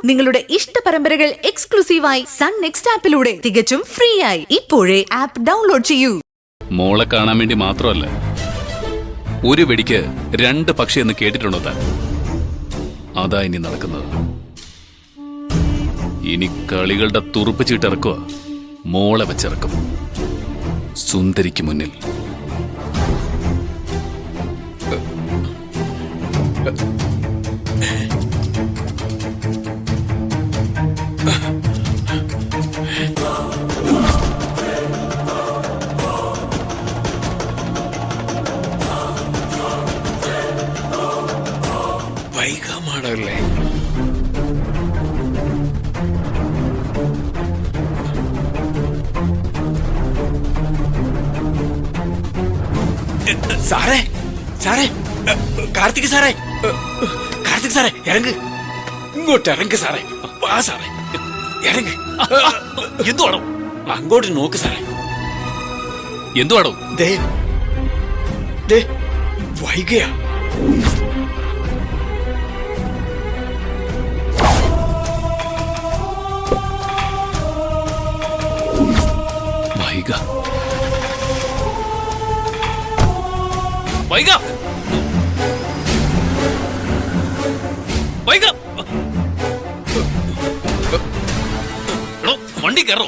നിങ്ങളുടെ ഇഷ്ട പരമ്പരകൾ എക്സ്ക്ലൂസീവായി സൺ നെക്സ്റ്റ് ആപ്പിലൂടെ തികച്ചും ഫ്രീ ആയി ഇപ്പോഴേ ആപ്പ് ഡൗൺലോഡ് ചെയ്യൂ. മോളെ കാണാൻ വേണ്ടി മാത്രമല്ല, ഒരു വെടിക്ക് രണ്ട് പക്ഷി എന്ന് കേട്ടിട്ടുണ്ടോ താൻ? അതാ ഇനി നടക്കുന്നത്. ഇനി കളികളുടെ തുറുപ്പ് ചീട്ടിറക്കുക. മോളെ വെച്ചിറക്കും സുന്ദരിക്ക് മുന്നിൽ. വൈകാമാടല്ലേ? സാറേ, സാറേ, കാർത്തിക് സാറേ, കാർത്തിക് സാറേ, ഇറങ്ങ്, ഇങ്ങോട്ട് ഇറങ്ങ് സാറേ. വാ സാറേ, ഇറങ്ങ്. എന്തുവാണോ? അങ്ങോട്ട് നോക്ക് സാറേ. എന്തുവാണോ? ദേ ദേ വൈകയാ. വൈക വൈക വൈക, വണ്ടി കയറോ?